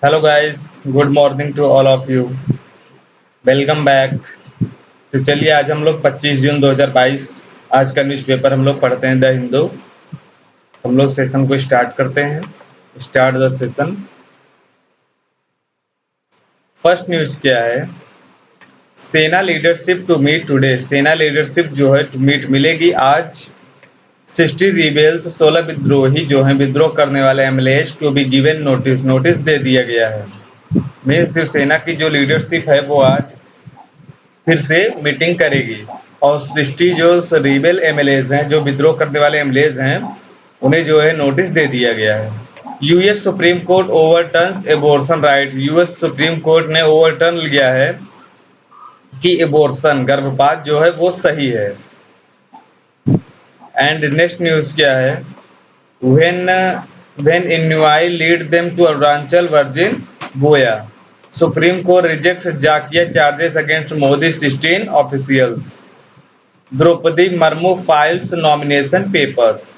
Hello guys, good morning to all of you. Welcome back. तो चलिए आज हम लोग 25 जून 2022 आज का न्यूज़पेपर हम लोग पढ़ते हैं द हिंदू। हम लोग सेशन को स्टार्ट करते हैं। Start the session. First news क्या है? सेना लीडरशिप टू मीट टुडे। सेना लीडरशिप जो है टू मीट मिलेगी आज। 60 रिबेल्स 16 विद्रोही जो हैं विद्रोह करने वाले MLAs to be given notice. Notice दे दिया गया है। मेन शिवसेना की जो लीडरशिप है वो आज फिर से मीटिंग करेगी और 60 जो रिबेल एमएलएज हैं, जो विद्रोह करने वाले एमएलएज हैं, उन्हें जो है नोटिस दे दिया गया है। US supreme court overturns abortion right. US supreme court ने ओवरटर्न लिया है कि एबॉर्शन गर्भपात जो है वो सही है। एंड नेक्स्ट न्यूज़ क्या है? When when Inuit lead them to Arunachal virgin Goya. Supreme court reject Zakia charges against Modi 16 officials. Draupadi Murmu files nomination papers.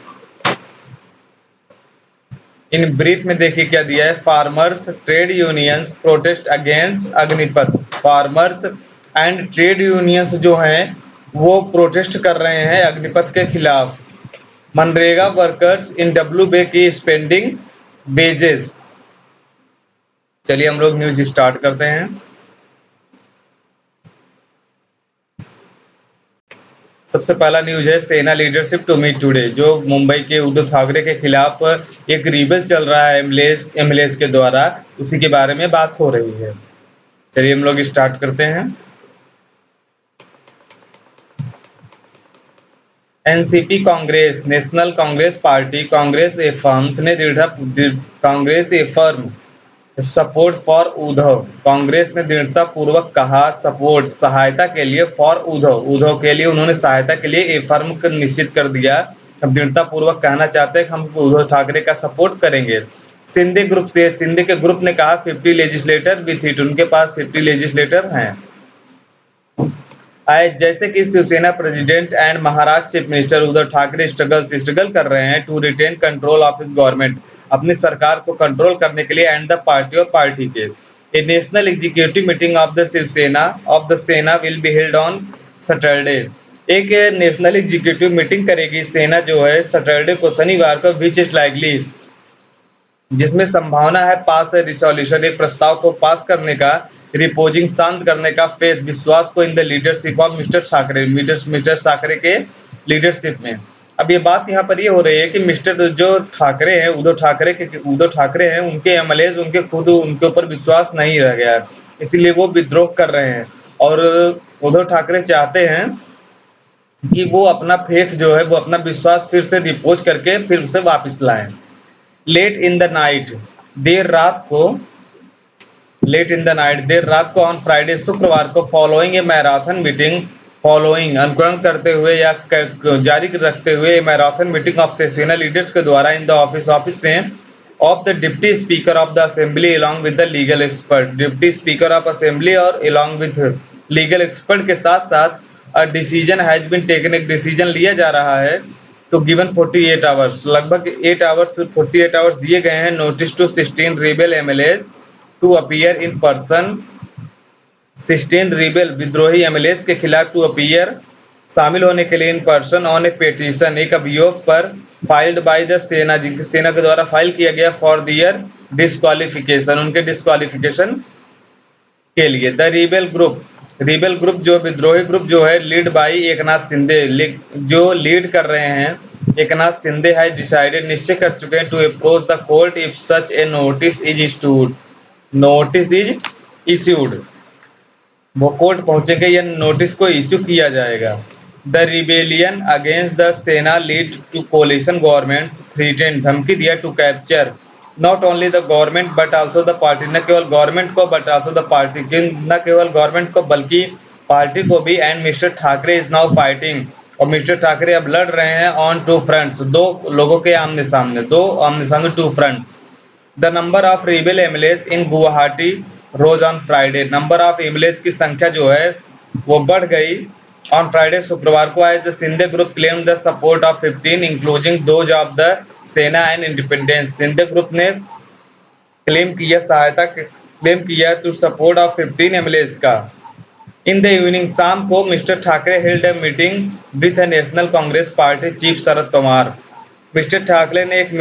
In brief में देखिए क्या दिया है। Farmers trade unions protest against Agnipath. Farmers and trade unions जो हैं वो प्रोटेस्ट कर रहे हैं अग्निपथ के खिलाफ। मनरेगा वर्कर्स इन डब्ल्यू बे की स्पेंडिंग वेजेस। चलिए हम लोग न्यूज स्टार्ट करते हैं। सबसे पहला न्यूज है सेना लीडरशिप टू मीट टुडे। जो मुंबई के उद्धव ठाकरे के खिलाफ एक रिबेल चल रहा है एमएलएस के द्वारा, उसी के बारे में बात हो रही है। चलिए हम लोग स्टार्ट करते हैं। NCP Congress national Congress party Congress a firms ने Congress a firm support for Uddhav. Congress ने दृढ़ता पूर्वक कहा सपोर्ट सहायता के लिए फॉर उद्धव। उद्धव के लिए उन्होंने सहायता के लिए ए फर्म को निश्चित कर दिया। हम दृढ़ता पूर्वक कहना चाहते हैं कि हम उद्धव ठाकरे का सपोर्ट करेंगे। सिंधे ग्रुप से सिंधे के ग्रुप ने कहा 50 लेजिस्लेटर विथ इट। उनके पास 50 लेजिस्लेटर हैं। आए जैसे कि Shiv Sena president and Maharashtra chief minister Uddhav Thackeray struggle कर रहे हैं to retain control of his government, अपनी सरकार को कंट्रोल करने के लिए, एंड द पार्टी और पार्टी के। A national executive meeting of the Shiv Sena of the Sena will be held on Saturday. एक नेशनल एग्जीक्यूटिव मीटिंग करेगी सेना जो है सैटरडे को, शनिवार को, विच इज लाइकली, जिसमें संभावना है पास है रिसोल्यूशन, एक प्रस्ताव को पास करने का, रिपोजिंग शांत करने का, फेथ विश्वास को in the leadership of mister Thackeray, mister Thackeray के लीडरशिप में। अब ये बात यहाँ पर ये हो रही है कि मिस्टर जो ठाकरे हैं, उद्धव ठाकरे हैं, उनके एमएलएज उनके खुद उनके ऊपर विश्वास नहीं रह गया है, इसीलिए वो विद्रोह कर रहे हैं। और उद्धव ठाकरे चाहते हैं कि वो अपना फेथ जो है, वो अपना विश्वास फिर से रिपोज करके फिर उसे वापस लाएं। लेट इन द नाइट देर रात को लेट इन द नाइट देर रात को ऑन फ्राइडे शुक्रवार को, फॉलोइंग ए मैराथन मीटिंग, फॉलोइंग अनुकरण करते हुए या जारी रखते हुए मैराथन मीटिंग ऑफ सेना लीडर्स के द्वारा इन द ऑफिस में of the deputy speaker of the assembly along with the legal expert. Deputy speaker of assembly और अलॉन्ग विद लीगल एक्सपर्ट के साथ साथ डिसीजन हैज बीन टेकन, एक decision लिया जा रहा है टू गिवन 48 आवर्स, लगभग 8 आवर्स 48 आवर्स दिए गए हैं notice to 16 rebel MLAs to appear in person. 16 rebel विद्रोही एमएलएज के खिलाफ टू अपीयर, शामिल होने के लिए in person on a petition, एक अभियोग पर फाइल्ड बाय द सेना, जिनकी सेना के द्वारा फाइल किया गया फॉर दियर डिस्क्वालिफिकेशन, उनके डिस्क्वालिफिकेशन के लिए। द रिबेल ग्रुप जो विद्रोही ग्रुप जो है लीड बाई एकनाथ शिंदे, जो लीड कर रहे हैं एकनाथ शिंदे है, डिसाइडेड निश्चय कर चुके हैं to approach the court if such a notice is issued. Notice is issued, वो कोर्ट पहुंचेंगे या नोटिस को इश्यू किया जाएगा। The rebellion against the Sena lead to coalition governments threaten, धमकी दिया to capture not only the government but also the party, न केवल गवर्नमेंट को बट आल्सो द पार्टी, न केवल गवर्नमेंट को बल्कि पार्टी को भी। And mister Thackeray is now fighting, और मिस्टर ठाकरे अब लड़ रहे हैं ऑन टू फ्रंट्स, दो लोगों के आमने सामने, two fronts. The number of rebel MLAs in Guwahati rose on Friday, number of MLAs की संख्या जो है वो बढ़ गई ऑन फ्राइडे, शुक्रवार को। As the Shinde group claim the support of 15 including those of the Sena and independence. Shinde group ने क्लेम किया टू सपोर्ट ऑफ 15 एमएलएज का। इन द इवनिंग, शाम को mister Thackeray held a meeting with national Congress party chief Sharad Pawar. Mister Thackeray ने एक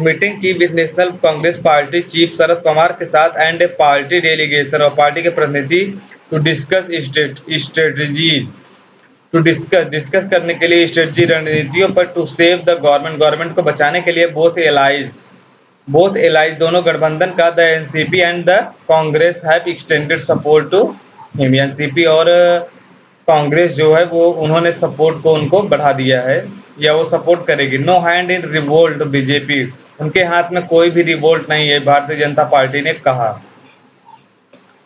meeting की with national Congress party chief Sharad Pawar के साथ एंड ए पार्टी डेलीगेशन और पार्टी के प्रतिनिधि to discuss strategies to discuss करने के लिए स्ट्रेटजी रणनीतियों पर टू सेव द गवर्नमेंट को बचाने के लिए बोथ एलाइज दोनों गठबंधन का the NCP and the Congress have extended support to him. NCP और कांग्रेस जो है वो उन्होंने सपोर्ट को उनको बढ़ा दिया है या वो सपोर्ट करेगी। No hand in revolt BJP, उनके हाथ में कोई भी रिवोल्ट नहीं है, भारतीय जनता पार्टी ने कहा।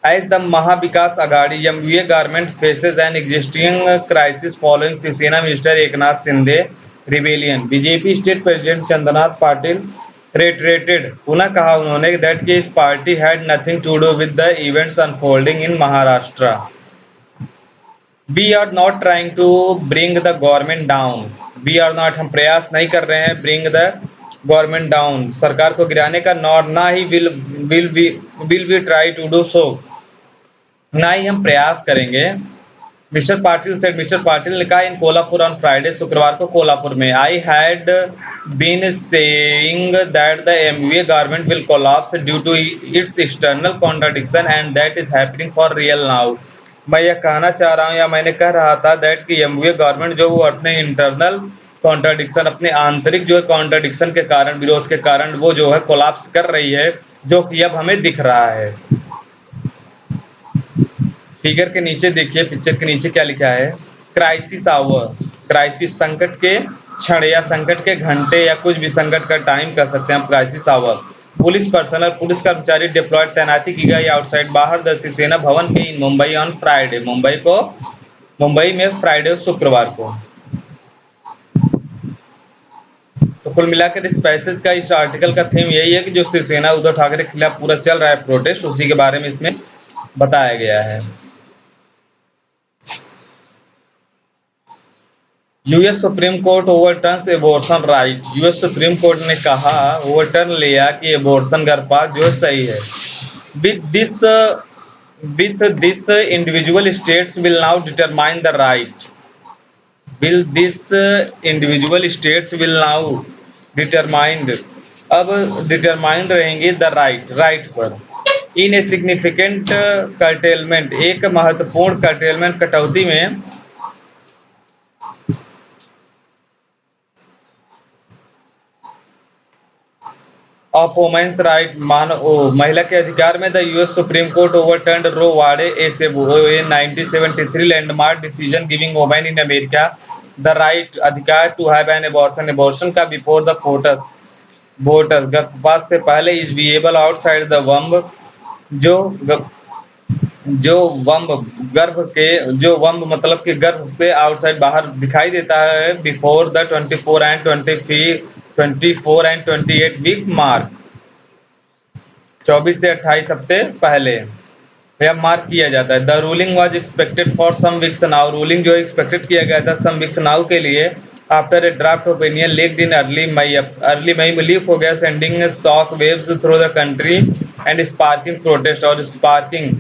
As the Mahavikas Aghadi MVA government faces an existing crisis following Shiv Sena minister Eknath Shinde rebellion, BJP state president Chandranath Patil reiterated, पुनः कहा उन्होंने दैट कि इस party had nothing to do with the events unfolding in Maharashtra. We are not trying to bring the government down, we are not, हम प्रयास नहीं कर रहे हैं ब्रिंग द गवर्नमेंट डाउन, सरकार को गिराने का, नॉर ना ही will we try to do so, ना ही हम प्रयास करेंगे। मिस्टर पाटिल ने कहा इन कोल्हापुर ऑन फ्राइडे, शुक्रवार को कोल्हापुर में। I had been saying that the MVA government will collapse due to its external contradiction and that is happening for real now. मैं यह कहना चाह रहा हूँ या मैंने कह रहा था दैट कि एमवीए गवर्नमेंट जो वो अपने इंटरनल कॉन्ट्रडिक्शन, अपने आंतरिक जो है कॉन्ट्रडिक्शन के कारण, विरोध के कारण वो जो है कोलैप्स कर रही है, जो कि अब हमें दिख रहा है। फिगर के नीचे देखिए, पिक्चर के नीचे क्या लिखा है, क्राइसिस आवर, क्राइसिस संकट के क्षण या संकट के घंटे या कुछ भी संकट का टाइम कह सकते हैं हम, crisis hour. Police personnel, police कर्मचारी डिप्लॉयड, तैनाती की गई आउटसाइड, बाहर द शिवसेना भवन के in Mumbai on Friday, Mumbai में फ्राइडे शुक्रवार को। तो कुल मिलाकर इस पैसेज का, इस आर्टिकल का थीम यही है कि जो शिवसेना उद्धव ठाकरे के खिलाफ पूरा चल रहा है प्रोटेस्ट, उसी के बारे में इसमें बताया गया है। US supreme court overturns abortion right, US supreme court ने कहा, ओवरटर्न लिया कि एबॉर्शन गर्भपात जो है सही है। With this individual states will now determine the right, will this individual states will now determined, अब डिटरमाइंड रहेंगे द राइट पर। इन ए सिग्निफिकेंट कर्टेलमेंट, एक महत्वपूर्ण कर्टेलमेंट, कटौती में, ऑफ वोमेन्स राइट, महिला के अधिकार में, the US supreme court overturned Roe Wade एसेबू in 1973 landmark decision giving women in America the right, अधिकार to have an abortion, abortion का बिफोर द वोटर्स, गर्भपात से पहले, is viable outside the womb, जो जो वम्ब गर्भ के, जो वम्ब मतलब कि गर्भ से आउटसाइड बाहर दिखाई देता है, before the 24 and 28 week mark, 24 से 28 हफ्ते पहले यह मार्क किया जाता है। The ruling was expected for some weeks now, ruling जो एक्सपेक्टेड किया गया था सम वीक्स नाउ के लिए, after a draft opinion leaked in early May में लीक हो गया, sending shock waves through the country and sparking protest, और स्पार्किंग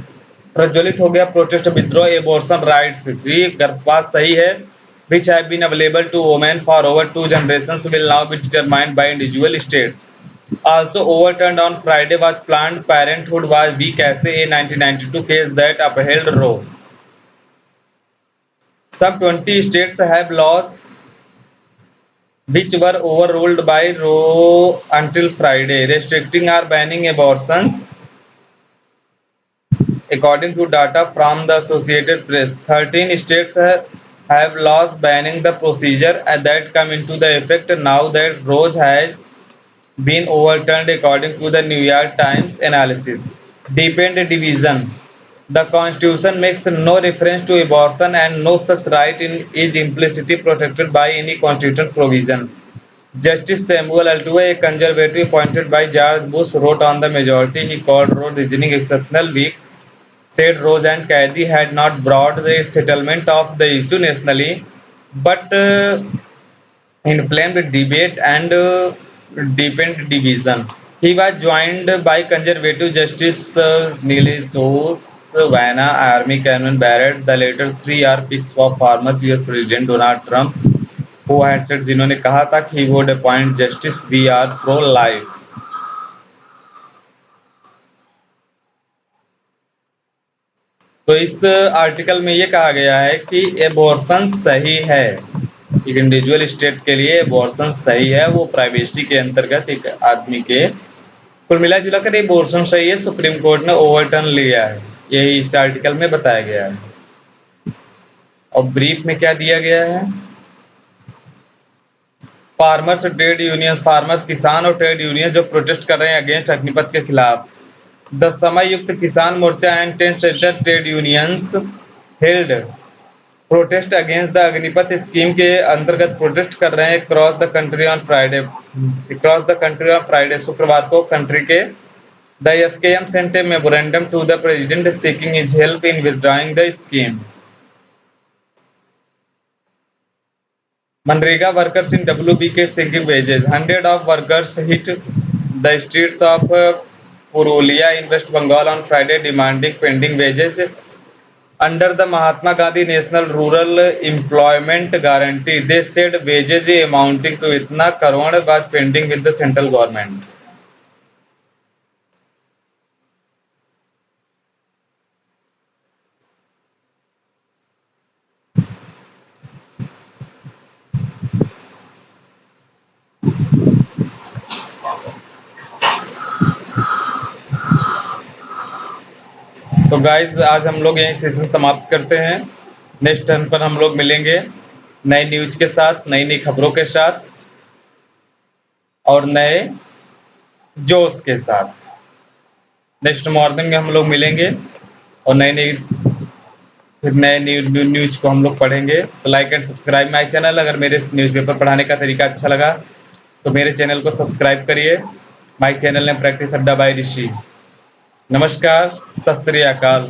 प्रज्वलित हो गया प्रोटेस्ट, विद्रो एबॉर्शन राइट्स, ये गर्भपात सही है, which have been available to women for over 2 generations will now be determined by individual states. Also overturned on Friday was Planned Parenthood was v. Casey, a 1992 case that upheld Roe. Some 20 states have laws which were overruled by Roe until Friday, restricting or banning abortions. According to data from the Associated Press, 13 states have laws banning the procedure that come into the effect now that Roe has been overturned, according to the New York Times analysis. Deepened division. The Constitution makes no reference to abortion and no such right is implicitly protected by any constitutional provision. Justice Samuel Alito, a conservative appointed by George Bush, wrote on the majority. He called Roe reasoning exceptional weak, said Rose and Caddy had not brought the settlement of the issue nationally, but inflamed debate and deepened division. He was joined by Conservative Justice Neil Vanna, Army Cameron Barrett. The latter three are picks for former US President Donald Trump, who had said जिन्होंने कहा था कि he would appoint justice we are pro life. तो इस article में ये कहा गया है कि एबॉर्शन सही है, एक इंडिविजुअल स्टेट के लिए एबॉर्शन सही है, वो प्राइवेसी के अंतर्गत एक आदमी के कुल मिला जुला कर एबॉर्शन सही है, सुप्रीम कोर्ट ने ओवरटर्न लिया है, यही इस आर्टिकल में बताया गया है। और ब्रीफ में क्या दिया गया है, फार्मर्स ट्रेड यूनियंस, फार्मर्स किसान और ट्रेड यूनियन जो प्रोटेस्ट कर रहे हैं अगेंस्ट अग्निपथ के खिलाफ। The Samyukt Kisan Morcha and 10 center trade unions held protest against the Agnipath scheme के अंतर्गत प्रोटेस्ट कर रहे हैं cross the country on Friday, शुक्रवार को कंट्री के the SKM sent a memorandum to the president seeking his help in withdrawing the scheme. MNREGA workers in WBK seeking wages. Hundreds of workers hit the streets of Purulia in West Bengal on Friday demanding pending wages under the Mahatma Gandhi National Rural Employment Guarantee. They said wages amounting to itna crore was pending with the central government. तो guys आज हम लोग यही session समाप्त करते हैं। Next turn पर हम लोग मिलेंगे नई न्यूज के साथ, नई नई खबरों के साथ और नए जोश के साथ। नेक्स्ट मॉर्निंग में हम लोग मिलेंगे और नई नई फिर नए न्यूज को हम लोग पढ़ेंगे। तो like and subscribe my channel. अगर मेरे न्यूज़पेपर पढ़ाने का तरीका अच्छा लगा तो मेरे चैनल को सब्सक्राइब करिए। माय चैनल नेम प्रैक्टिस अड्डा बाय ऋषि। नमस्कार, सत श्री अकाल।